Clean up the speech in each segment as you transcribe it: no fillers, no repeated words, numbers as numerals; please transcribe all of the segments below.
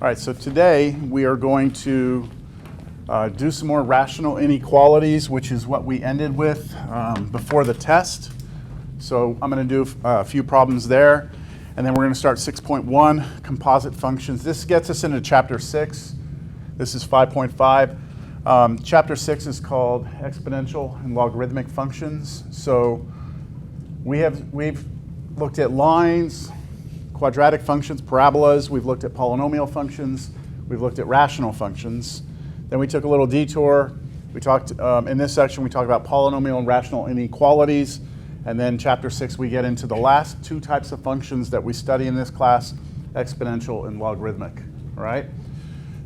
All right, so today we are going to do some more rational inequalities, which is what we ended with before the test. So I'm going to do a few problems there, and then we're going to start 6.1, composite functions. This gets us into chapter 6. This is 5.5. Chapter 6 is called exponential and logarithmic functions. So we've looked at lines, quadratic functions, parabolas. We've looked at polynomial functions. We've looked at rational functions. Then we took a little detour. We talked, in this section, we talked about polynomial and rational inequalities. And then chapter 6, we get into the last two types of functions that we study in this class, exponential and logarithmic, all right?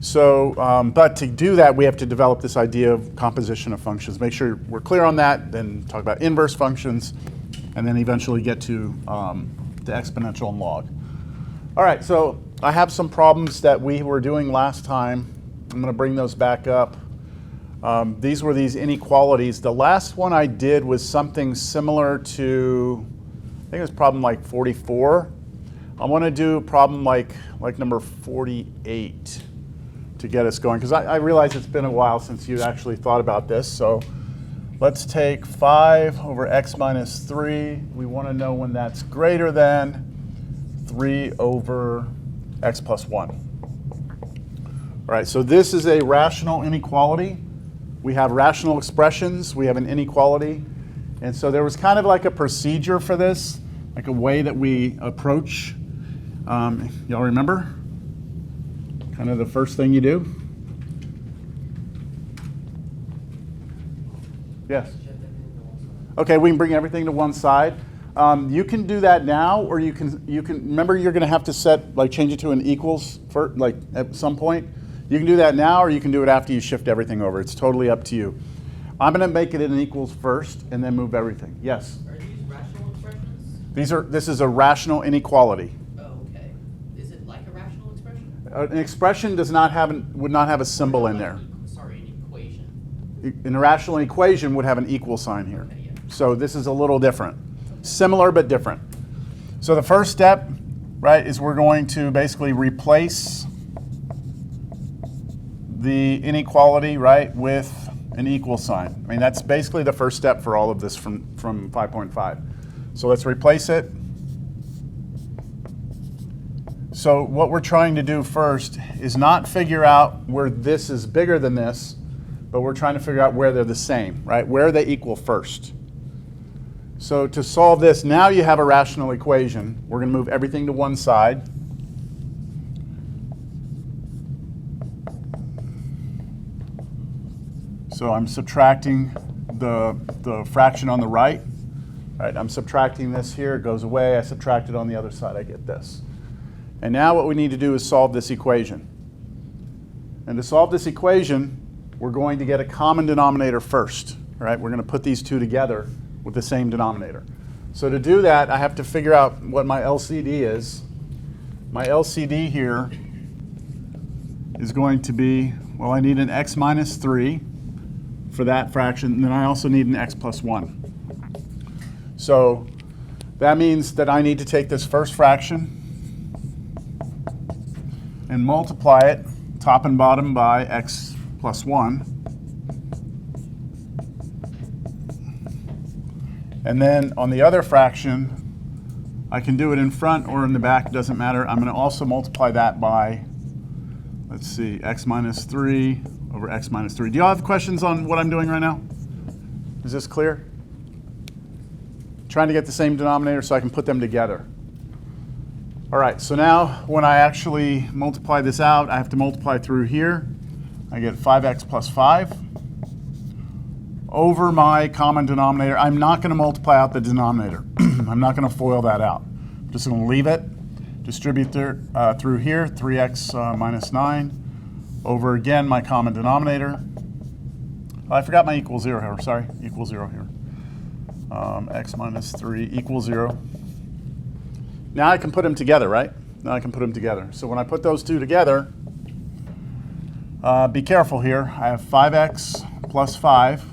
So, but to do that, we have to develop this idea of composition of functions. Make sure we're clear on that, then talk about inverse functions, and then eventually get to the exponential and log. All right, so I have some problems that we were doing last time. I'm going to bring those back up. These were these inequalities. The last one I did was something similar to, I think it was problem like 44. I want to do a problem like number 48 to get us going, because I realize it's been a while since you actually thought about this. So let's take 5 over x minus 3. We want to know when that's greater than 3 over x plus 1. All right, so this is a rational inequality. We have rational expressions. We have an inequality. And so there was kind of like a procedure for this, like a way that we approach. Y'all remember? Kind of the first thing you do? Yes? Okay, we can bring everything to one side. You can do that now, or you can remember you're going to have to set, like change it to an equals for, like at some point. You can do that now, or you can do it after you shift everything over. It's totally up to you. I'm going to make it an equals first and then move everything. Yes? Are these rational expressions? This is a rational inequality. Oh, okay. Is it like a rational expression? An expression would not have a symbol in there. Sorry, an equation. An rational equation would have an equal sign here. Okay, yeah. So this is a little different. Similar but different. So the first step, right, is we're going to basically replace the inequality, right, with an equal sign. I mean, that's basically the first step for all of this from 5.5. So let's replace it. So what we're trying to do first is not figure out where this is bigger than this, but we're trying to figure out where they're the same, right? Where they equal first. So to solve this, now you have a rational equation. We're going to move everything to one side. So I'm subtracting the fraction on the right. Right, I'm subtracting this here, it goes away. I subtract it on the other side, I get this. And now what we need to do is solve this equation. And to solve this equation, we're going to get a common denominator first. Right? We're going to put these two together with the same denominator. So to do that, I have to figure out what my LCD is. My LCD here is going to be, well, I need an x minus 3 for that fraction, and then I also need an x plus 1. So that means that I need to take this first fraction and multiply it top and bottom by x plus 1. And then on the other fraction, I can do it in front or in the back, doesn't matter. I'm going to also multiply that by, let's see, x minus 3 over x minus 3. Do y'all have questions on what I'm doing right now? Is this clear? Trying to get the same denominator so I can put them together. All right, so now when I actually multiply this out, I have to multiply through here. I get 5x plus 5 over my common denominator. I'm not going to multiply out the denominator. I'm not going to FOIL that out. I'm just going to leave it, distribute through here, 3x minus 9, over again my common denominator. Oh, I forgot my equal 0 here, sorry, equal 0 here. X minus 3 equals 0. Now I can put them together, right? Now I can put them together. So when I put those two together, be careful here. I have 5x plus 5.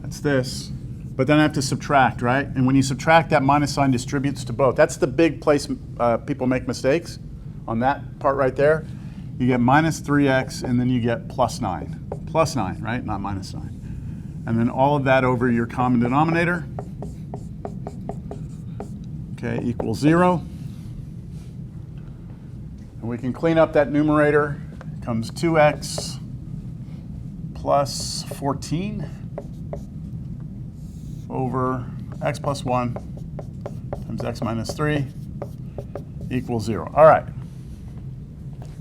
That's this. But then I have to subtract, right? And when you subtract, that minus sign distributes to both. That's the big place people make mistakes on that part right there. you get minus 3x, and then you get plus 9. Plus 9, right? Not minus 9. And then all of that over your common denominator. Okay, equals 0. And we can clean up that numerator. It comes 2x plus 14 over x plus 1 times x minus 3 equals 0. All right.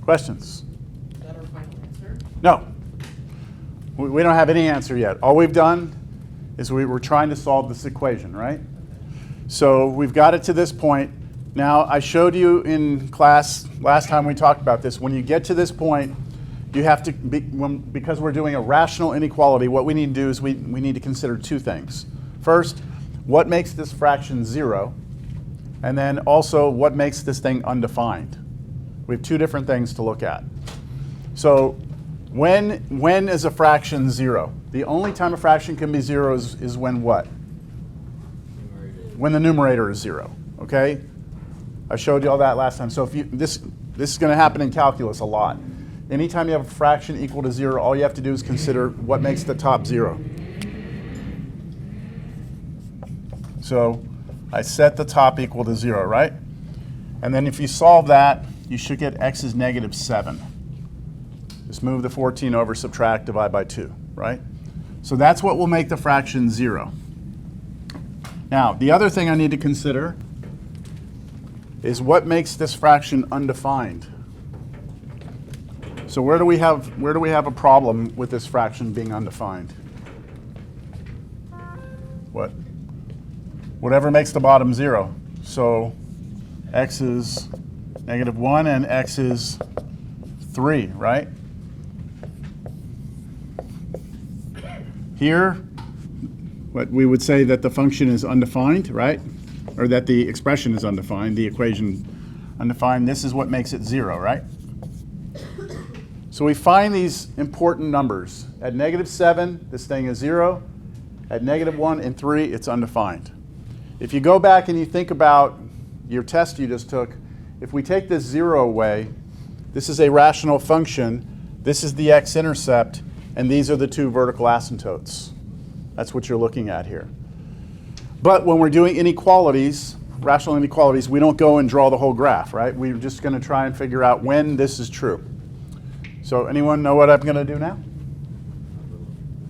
Questions? Is that our final answer? No. We don't have any answer yet. All we've done is we were trying to solve this equation, right? So we've got it to this point. Now, I showed you in class last time we talked about this. When you get to this point, you have to, because we're doing a rational inequality, what we need to do is we need to consider two things. First, what makes this fraction 0? And then also, what makes this thing undefined? We have two different things to look at. So when is a fraction 0? The only time a fraction can be 0 is when what? When the numerator is 0, okay? I showed you all that last time. So if this is going to happen in calculus a lot. Anytime you have a fraction equal to 0, all you have to do is consider what makes the top 0. So I set the top equal to 0, right? And then if you solve that, you should get x is negative 7. Just move the 14 over, subtract, divide by 2, right? So that's what will make the fraction 0. Now, the other thing I need to consider is what makes this fraction undefined. So where do we have a problem with this fraction being undefined? What? Whatever makes the bottom 0. So x is negative 1 and x is 3, right? Here, what we would say that the function is undefined, right? Or that the expression is undefined, the equation undefined. This is what makes it 0, right? So we find these important numbers. At negative 7, this thing is 0. At negative 1 and 3, it's undefined. If you go back and you think about your test you just took, if we take this 0 away, this is a rational function, this is the x-intercept, and these are the two vertical asymptotes. That's what you're looking at here. But when we're doing inequalities, rational inequalities, we don't go and draw the whole graph, right? We're just going to try and figure out when this is true. So anyone know what I'm going to do now?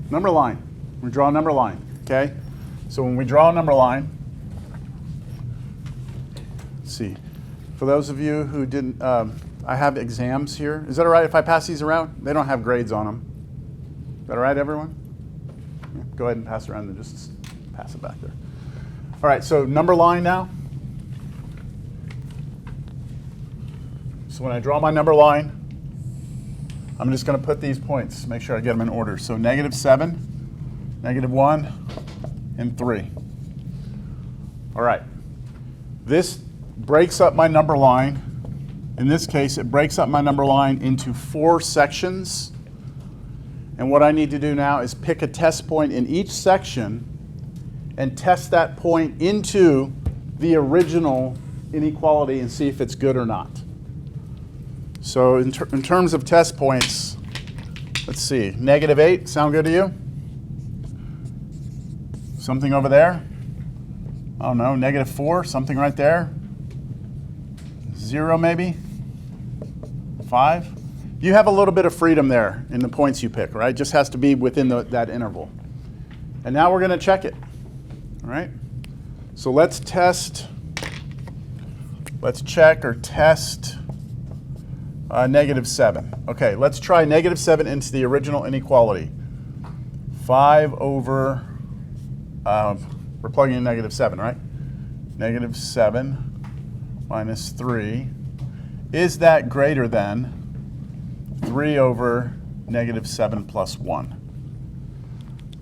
Number line. We draw a number line, okay? So when we draw a number line, let's see. For those of you who didn't, I have exams here. Is that all right if I pass these around? They don't have grades on them. Is that all right, everyone? Yeah, go ahead and pass it around and just pass it back there. All right, so number line now. So when I draw my number line, I'm just going to put these points, make sure I get them in order. So negative 7, negative 1, and 3. All right. This breaks up my number line. In this case, it breaks up my number line into 4 sections. And what I need to do now is pick a test point in each section and test that point into the original inequality and see if it's good or not. So in terms of test points, let's see, negative 8, sound good to you? Something over there? I don't know, negative 4, something right there? 0 maybe? 5? You have a little bit of freedom there in the points you pick, right? Just has to be within that interval. And now we're going to check it, all right? So let's check or test negative 7. Okay, let's try negative 7 into the original inequality. 5 over, we're plugging in negative 7, right? Negative 7 minus 3. Is that greater than 3 over negative 7 plus 1?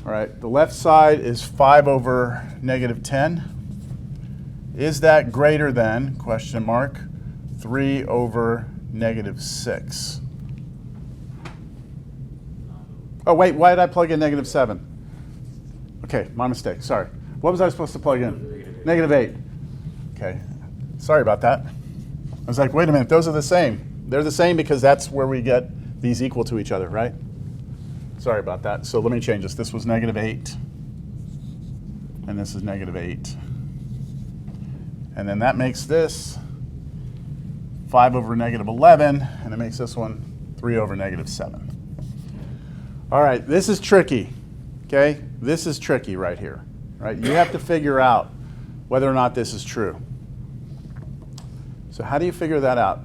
All right, the left side is 5 over negative 10. Is that greater than, question mark, 3 over negative 6? Oh, wait, why did I plug in negative 7? Okay, my mistake, sorry. What was I supposed to plug in? Negative 8. Okay, sorry about that. I was like, wait a minute, those are the same. They're the same because that's where we get these equal to each other, right? Sorry about that. So let me change this. This was -8. And this is -8. And then that makes this 5 over -11. And it makes this one 3 over -7. All right, this is tricky, okay? This is tricky right here, right? You have to figure out whether or not this is true. So how do you figure that out?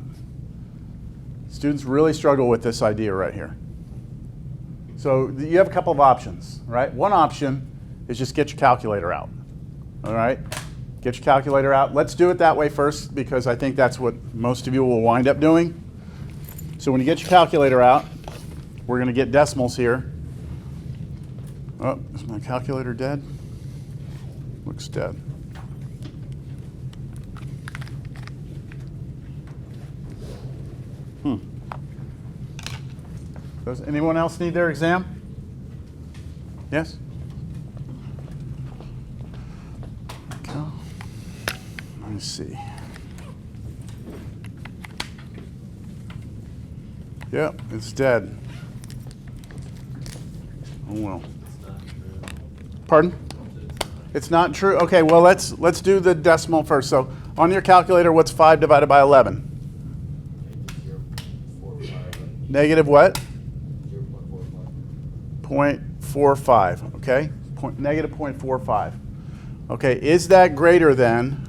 Students really struggle with this idea right here. So you have a couple of options, right? One option is just get your calculator out, all right? Get your calculator out. Let's do it that way first because I think that's what most of you will wind up doing. So when you get your calculator out, we're going to get decimals here. Oh, is my calculator dead? Looks dead. Does anyone else need their exam? Yes? Okay. Let me see. Yep, it's dead. Oh well. Pardon? It's not true? Okay, well let's do the decimal first. So on your calculator, what's 5 divided by 11? Negative what? 0.45, okay? Negative 0.45. Okay, is that greater than,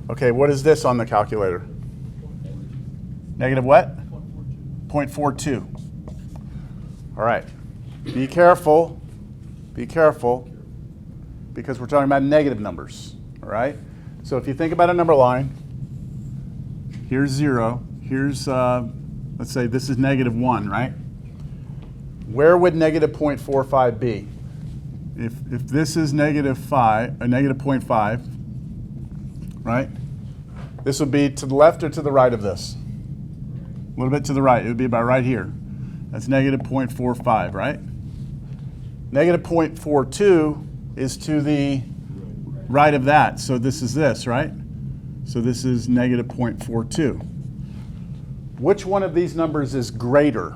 okay, what is this on the calculator? Negative what? 0.42. All right, be careful, because we're talking about negative numbers, all right? So if you think about a number line, here's 0, here's, let's say this is -1, right? Where would negative 0.45 be? If this is negative 0.5, right? This would be to the left or to the right of this? A little bit to the right. It would be about right here. That's negative 0.45, right? Negative 0.42 is to the right of that. So this is this, right? So this is negative 0.42. Which one of these numbers is greater?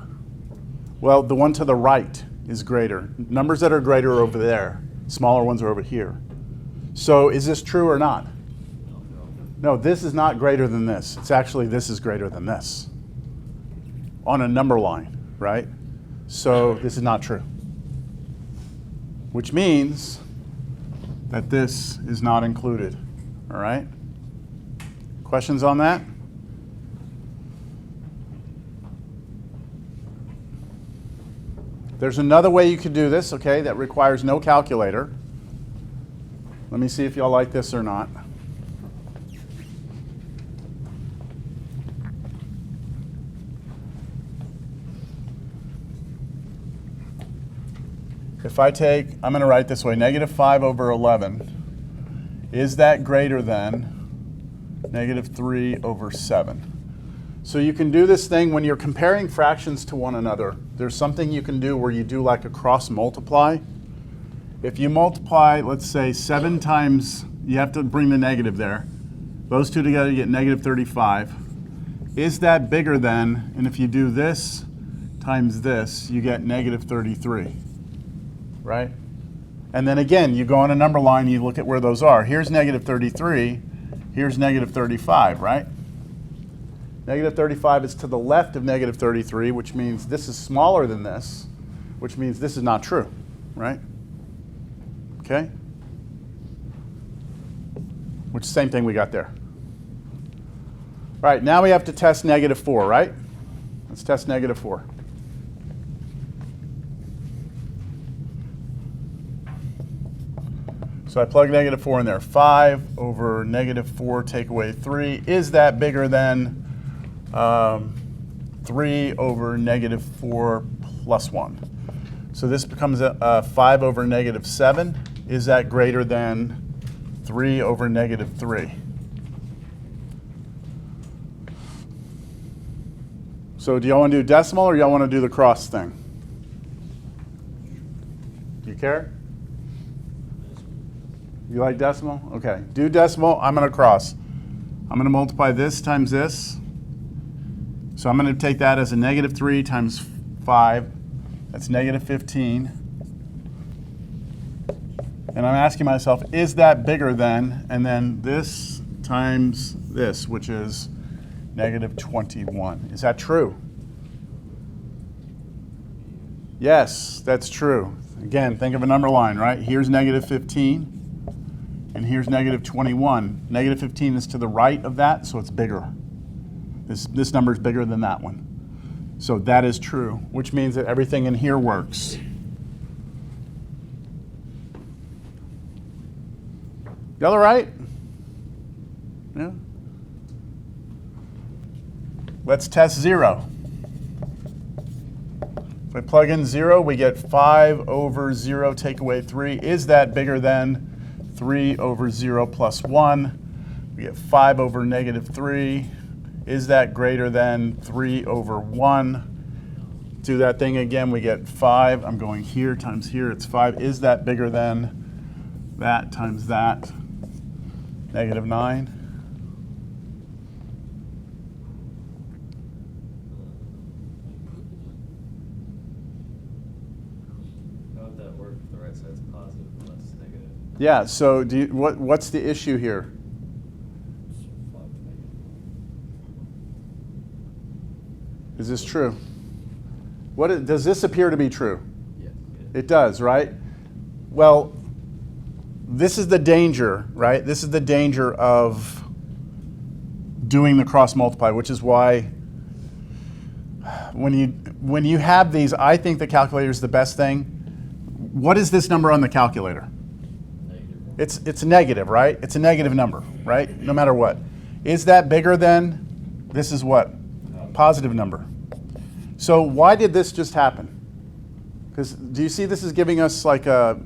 Well, the one to the right is greater. Numbers that are greater are over there. Smaller ones are over here. So is this true or not? No, this is not greater than this. It's actually this is greater than this on a number line, right? So this is not true, which means that this is not included, all right? Questions on that? There's another way you could do this, okay, that requires no calculator. Let me see if y'all like this or not. If I take, I'm going to write this way, negative 5 over 11, is that greater than negative 3 over 7? So you can do this thing when you're comparing fractions to one another. There's something you can do where you do like a cross multiply. If you multiply, let's say 7 times, you have to bring the negative there. Those two together, you get negative 35. Is that bigger than, and if you do this times this, you get negative 33, right? And then again, you go on a number line, you look at where those are. Here's negative 33, here's negative 35, right? Negative 35 is to the left of negative 33, which means this is smaller than this, which means this is not true, right? Okay? Which same thing we got there. All right, now we have to test negative 4, right? Let's test negative 4. So I plug negative 4 in there. 5 over negative 4 take away 3. Is that bigger than 3 over negative 4 plus 1? So this becomes 5 over negative 7. Is that greater than 3 over negative 3? So do y'all want to do decimal or y'all want to do the cross thing? Do you care? You like decimal? Okay. Do decimal. I'm going to cross. I'm going to multiply this times this. So I'm going to take that as a negative 3 times 5. That's negative 15. And I'm asking myself, is that bigger than, and then this times this, which is negative 21. Is that true? Yes, that's true. Again, think of a number line, right? Here's negative 15, and here's negative 21. Negative 15 is to the right of that, so it's bigger. This number is bigger than that one. So that is true, which means that everything in here works. Y'all all right? Yeah? Let's test 0. If I plug in 0, we get 5 over 0, take away 3. Is that bigger than 3 over 0 plus 1? We get 5 over negative 3. Is that greater than 3 over 1? Do that thing again, we get 5. I'm going here times here, it's 5. Is that bigger than that times that? Negative 9. How would that work if the right side's positive and left is negative? Yeah, so what's the issue here? Is this true? Does this appear to be true? Yes. It does, right? Well, this is the danger, right? This is the danger of doing the cross multiply, which is why when you have these, I think the calculator is the best thing. What is this number on the calculator? Negative. It's negative, right? It's a negative number, right? No matter what. Is that bigger than, this is what? Positive number. So why did this just happen? Because do you see this is giving us like a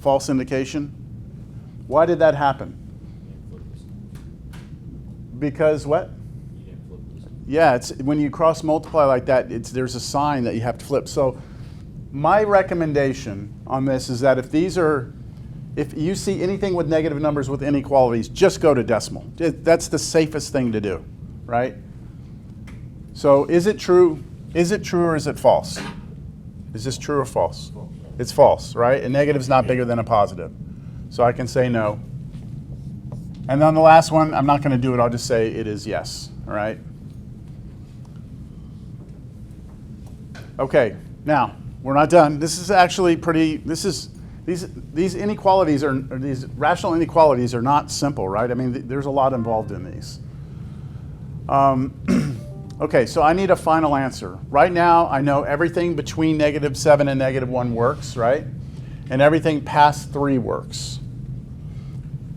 false indication? Why did that happen? Because what? Yeah, it's when you cross multiply like that, there's a sign that you have to flip. So my recommendation on this is that if you see anything with negative numbers with inequalities, just go to decimal. That's the safest thing to do, right? So is it true? Is it true or is it false? Is this true or false? It's false, right? A negative is not bigger than a positive. So I can say no. And then the last one, I'm not going to do it. I'll just say it is yes, all right? Okay, now, we're not done. This is actually pretty, these inequalities these rational inequalities are not simple, right? I mean, there's a lot involved in these. Okay, so I need a final answer. Right now, I know everything between negative 7 and negative 1 works, right? And everything past 3 works.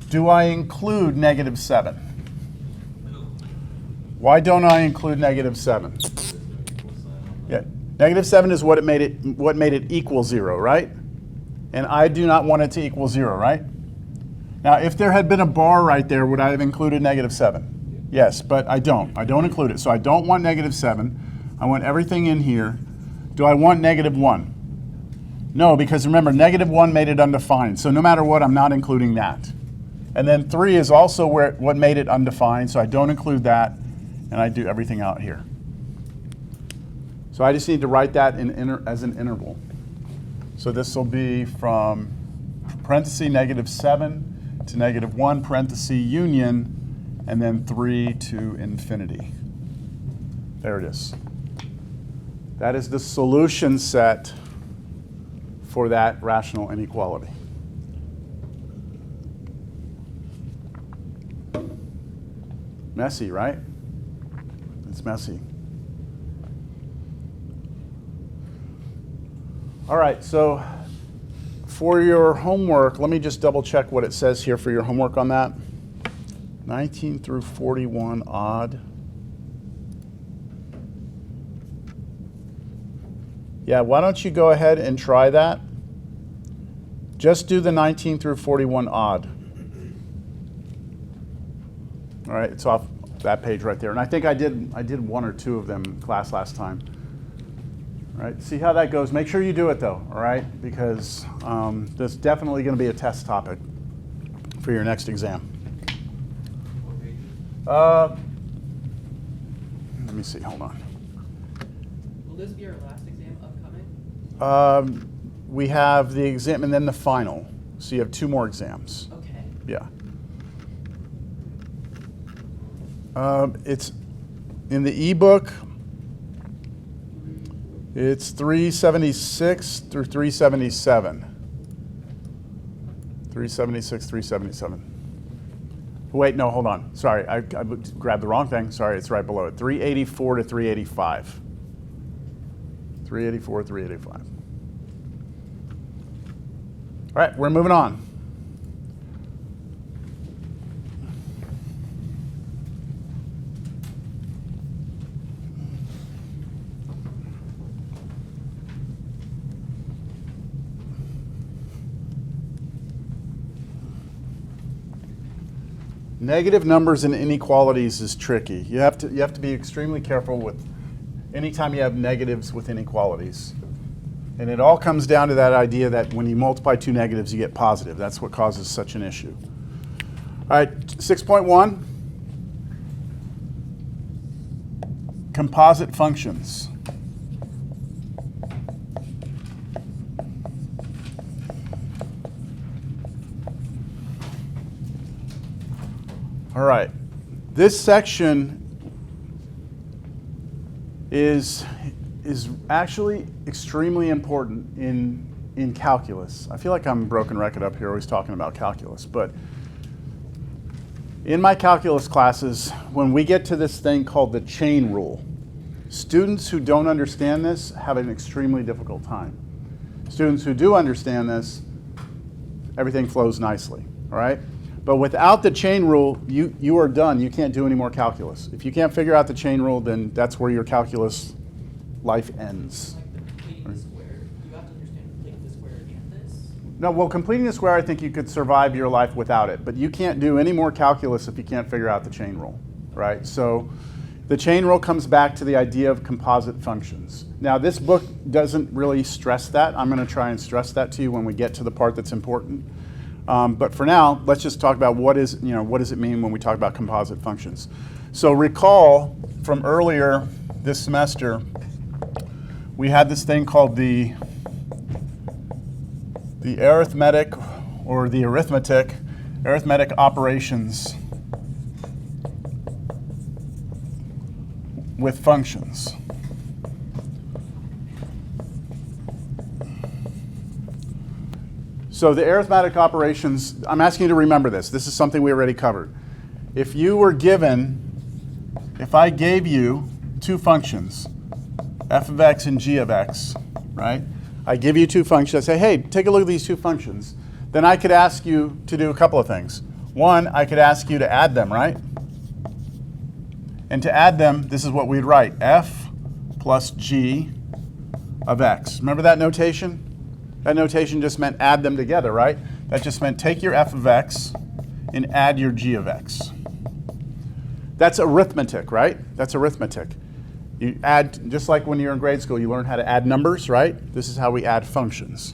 Do I include negative 7? Why don't I include negative 7? Yeah, negative 7 is what made it equal 0, right? And I do not want it to equal 0, right? Now, if there had been a bar right there, would I have included negative 7? Yes, but I don't. I don't include it. So I don't want negative 7. I want everything in here. Do I want negative 1? No, because remember, negative 1 made it undefined. So no matter what, I'm not including that. And then 3 is also what made it undefined, so I don't include that, and I do everything out here. So I just need to write that as an interval. So this will be from parenthesis negative 7 to negative 1, parenthesis union, and then 3 to infinity. There it is. That is the solution set for that rational inequality. Messy, right? It's messy. All right, so for your homework, let me just double check what it says here for your homework on that. 19 through 41 odd. Yeah, why don't you go ahead and try that? Just do the 19 through 41 odd. All right, it's off that page right there. And I think I did 1 or 2 of them in class last time. All right, see how that goes. Make sure you do it though, all right? Because that's definitely going to be a test topic for your next exam. Let me me see, hold on. Will this be our last exam upcoming? We have the exam and then the final. So you have 2 more exams. Okay. Yeah. It's in the ebook. It's 376 through 377. 376, 377. Wait, no, hold on. Sorry, I grabbed the wrong thing. Sorry, it's right below it. 384 to 385. 384, 385. All right, we're moving on. Negative numbers and inequalities is tricky. You have to be extremely careful with anytime you have negatives with inequalities. And it all comes down to that idea that when you multiply 2 negatives, you get positive. That's what causes such an issue. All right, 6.1. Composite functions. All right, this section is actually extremely important in calculus. I feel like I'm a broken record up here, always talking about calculus, but in my calculus classes, when we get to this thing called the chain rule, students who don't understand this have an extremely difficult time. Students who do understand this, everything flows nicely, all right? But without the chain rule, you are done. You can't do any more calculus. If you can't figure out the chain rule, then that's where your calculus life ends. Like the completing the square. You have to understand completing the square and this. No, well, completing the square, I think you could survive your life without it. But you can't do any more calculus if you can't figure out the chain rule, right? So the chain rule comes back to the idea of composite functions. Now, this book doesn't really stress that. I'm going to try and stress that to you when we get to the part that's important. But for now, let's just talk about what does it mean when we talk about composite functions. So recall from earlier this semester, we had this thing called the arithmetic or the arithmetic operations with functions. So the arithmetic operations, I'm asking you to remember this. This is something we already covered. If I gave you 2 functions, f of x and g of x, right? I give you 2 functions. I say, hey, take a look at these 2 functions. Then I could ask you to do a couple of things. One, I could ask you to add them, right? And to add them, this is what we'd write, f plus g of x. Remember that notation? That notation just meant add them together, right? That just meant take your f of x and add your g of x. That's arithmetic, right? That's arithmetic. You add, just like when you're in grade school, you learn how to add numbers, right? This is how we add functions.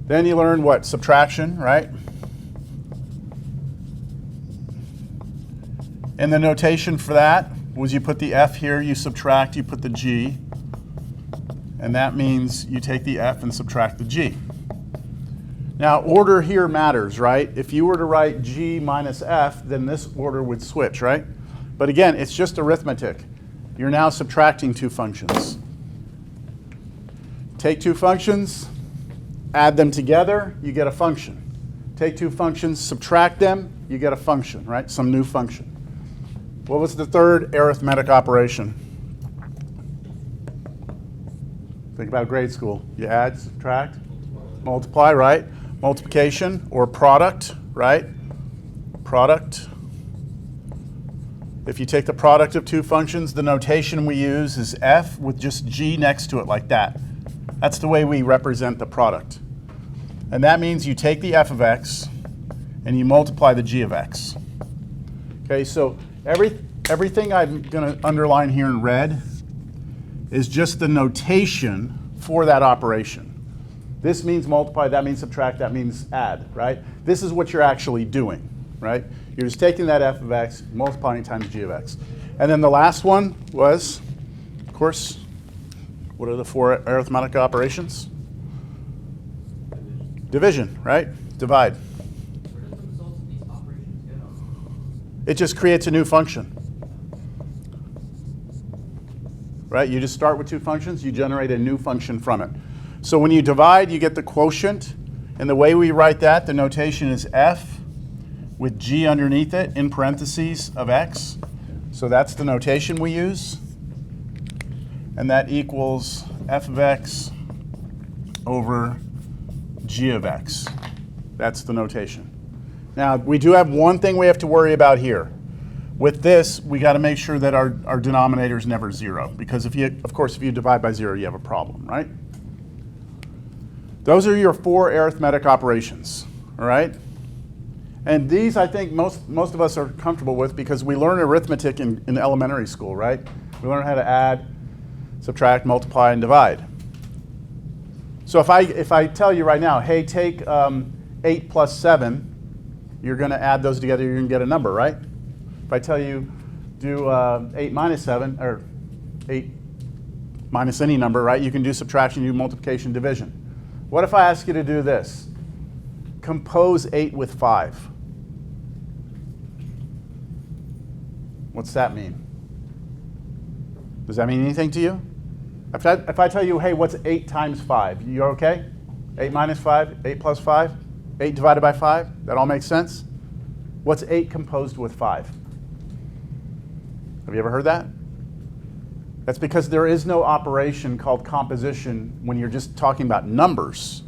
Then you learn what? Subtraction, right? And the notation for that was you put the f here, you subtract, you put the g. And that means you take the f and subtract the g. Now, order here matters, right? If you were to write g minus f, then this order would switch, right? But again, it's just arithmetic. You're now subtracting 2 functions. Take 2 functions, add them together, you get a function. Take 2 functions, subtract them, you get a function, right? Some new function. What was the third arithmetic operation? Think about grade school. You add, subtract, multiply, right? Multiplication or product, right? Product. If you take the product of 2 functions, the notation we use is f with just g next to it like that. That's the way we represent the product. And that means you take the f of x and you multiply the g of x. Okay, so everything I'm going to underline here in red is just the notation for that operation. This means multiply, that means subtract, that means add, right? This is what you're actually doing, right? You're just taking that f of x, multiplying times g of x. And then the last one was, of course, what are the 4 arithmetic operations? Division, right? Divide. Where does the results of these operations go? It just creates a new function. Right? You just start with 2 functions, you generate a new function from it. So when you divide, you get the quotient. And the way we write that, the notation is f with g underneath it in parentheses of x. So that's the notation we use. And that equals f of x over g of x. That's the notation. Now, we do have one thing we have to worry about here. With this, we got to make sure that our denominator is never 0. Because, of course, if you divide by 0, you have a problem, right? Those are your 4 arithmetic operations, all right? And these, I think, most of us are comfortable with because we learn arithmetic in elementary school, right? We learn how to add, subtract, multiply, and divide. So if I tell you right now, hey, take 8 plus 7, you're going to add those together, you're going to get a number, right? If I tell you do 8 minus 7, or 8 minus any number, right? You can do subtraction, you do multiplication, division. What if I ask you to do this? Compose 8 with 5. What's that mean? Does that mean anything to you? If I tell you, hey, what's 8 times 5? You're okay? 8 minus 5, 8 plus 5, 8 divided by 5? That all makes sense? What's 8 composed with 5? Have you ever heard that? That's because there is no operation called composition when you're just talking about numbers.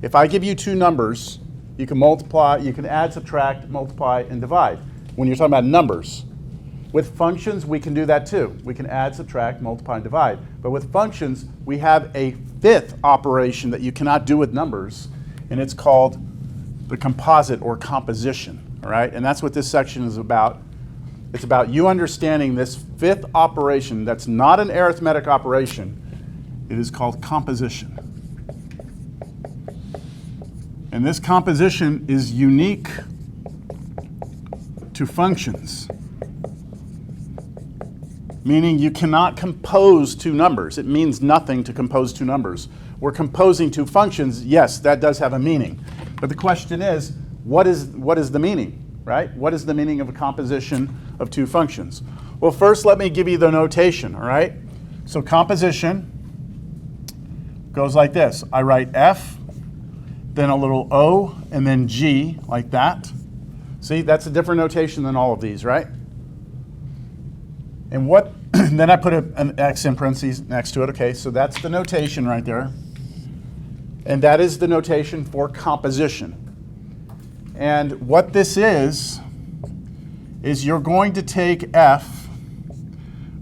If I give you 2 numbers, you can multiply, you can add, subtract, multiply, and divide. When you're talking about numbers. With functions, we can do that too. We can add, subtract, multiply, and divide. But with functions, we have a 5th operation that you cannot do with numbers, and it's called the composite or composition, all right? And that's what this section is about. It's about you understanding this 5th operation that's not an arithmetic operation. It is called composition. And this composition is unique to functions, meaning you cannot compose 2 numbers. It means nothing to compose 2 numbers. We're composing 2 functions. Yes, that does have a meaning. But the question is, what is the meaning, right? What is the meaning of a composition of 2 functions? Well, first, let me give you the notation, all right? So composition goes like this. I write F, then a little O, and then G, like that. See, that's a different notation than all of these, right? And what, then I put an X in parentheses next to it. Okay, so that's the notation right there. And that is the notation for composition. And what this is you're going to take F,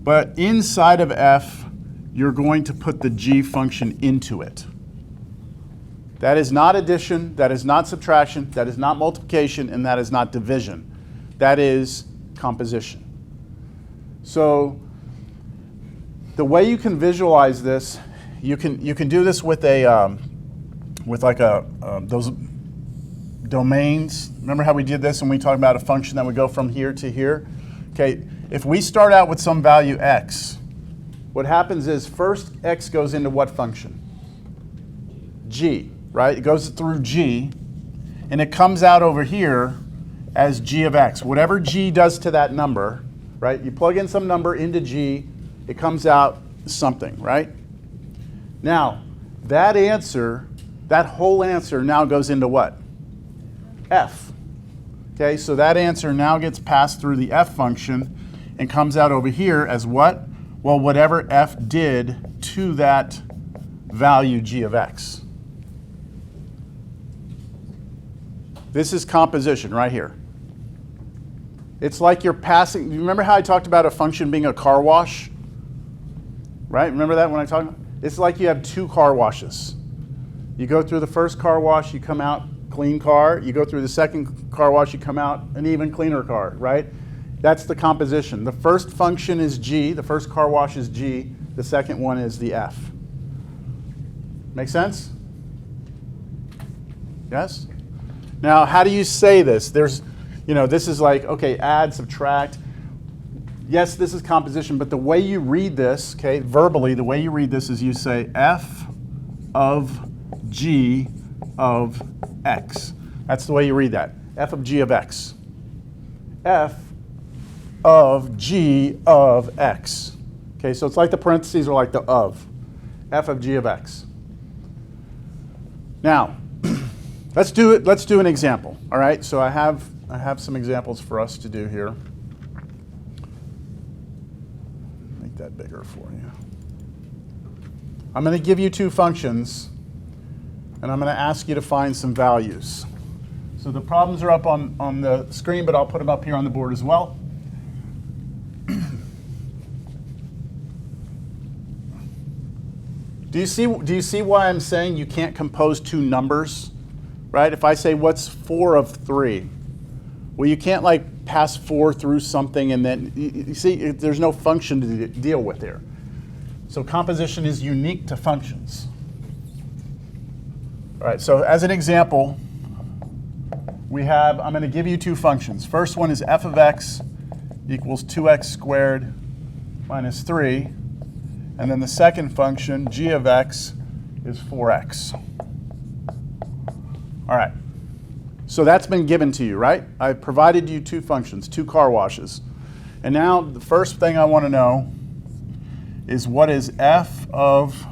but inside of F, you're going to put the G function into it. That is not addition, that is not subtraction, that is not multiplication, and that is not division. That is composition. So the way you can visualize this, you can do this with those domains. Remember how we did this when we talked about a function that would go from here to here? Okay, if we start out with some value x, what happens is first x goes into what function? G, right? It goes through G, and it comes out over here as g of x. Whatever G does to that number, right? You plug in some number into G, it comes out something, right? Now, that answer, that whole answer now goes into what? F. Okay, so that answer now gets passed through the f function and comes out over here as what? Well, whatever f did to that value g of x. This is composition right here. It's like you're passing, you remember how I talked about a function being a car wash? Right, remember that when I talked? It's like you have 2 car washes. You go through the first car wash, you come out clean car. You go through the second car wash, you come out an even cleaner car, right? That's the composition. The first function is G, the first car wash is G, the second one is the F. Make sense? Yes? Now, how do you say this? There's, this is like, okay, add, subtract. yes, this is composition, but the way you read this, okay, verbally, the way you read this is you say f of g of x. That's the way you read that, f of g of x. F of g of x. Okay, so it's like the parentheses are like the of. F of g of x. Now, let's do an example. All right, so I have some examples for us to do here. Make that bigger for you. I'm going to give you two functions, and I'm going to ask you to find some values. So the problems are up on the screen, but I'll put them up here on the board as well. Do you see why I'm saying you can't compose two numbers? Right? If I say what's 4 of 3, well, you can't like pass 4 through something and then, you see, there's no function to deal with here. So composition is unique to functions. All right, so as an example, I'm going to give you two functions. First one is f of x equals 2x squared minus 3. And then the second function, g of x, is 4x. All right, so that's been given to you, right? I've provided you two functions, two car washes. And now the first thing I want to know is what is f of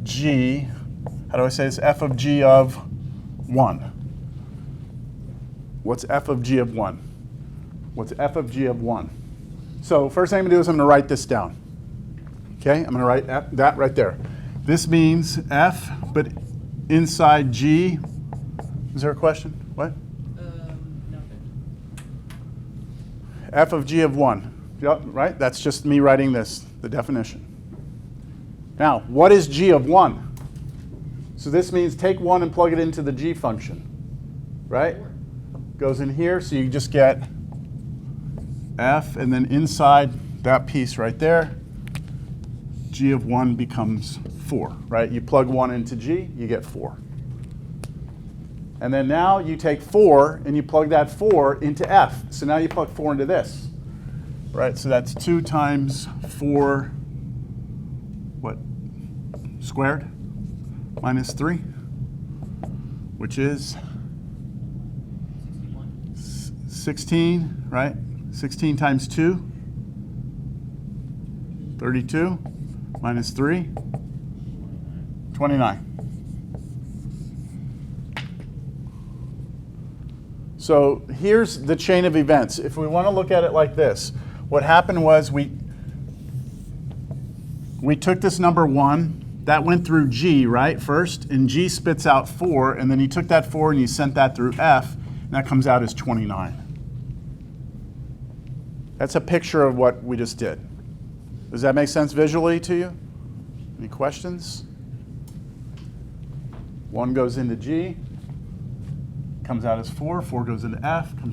g, how do I say this, f of g of 1. What's f of g of 1? What's f of g of 1? So first thing I'm going to do is I'm going to write this down. Okay, I'm going to write that right there. This means f, but inside g, is there a question? What? Nothing. F of g of 1, yep, right? That's just me writing this, the definition. Now, what is g of 1? So this means take 1 and plug it into the g function, right? 4. Goes in here, so you just get f, and then inside that piece right there, g of 1 becomes 4, right? You plug 1 into g, you get 4. And then now you take 4 and you plug that 4 into f. So now you plug 4 into this, right? So that's 2 times 4, what, squared, minus 3, which is 16, right? 16 times 2, 32. Minus 3, 29. So here's the chain of events. If we want to look at it like this, what happened was we took this number 1, that went through G, right, first, and G spits out 4, and then you took that 4 and you sent that through F, and that comes out as 29. That's a picture of what we just did. Does that make sense visually to you? Any questions? 1 goes into G, comes out as 4, 4 goes into F, comes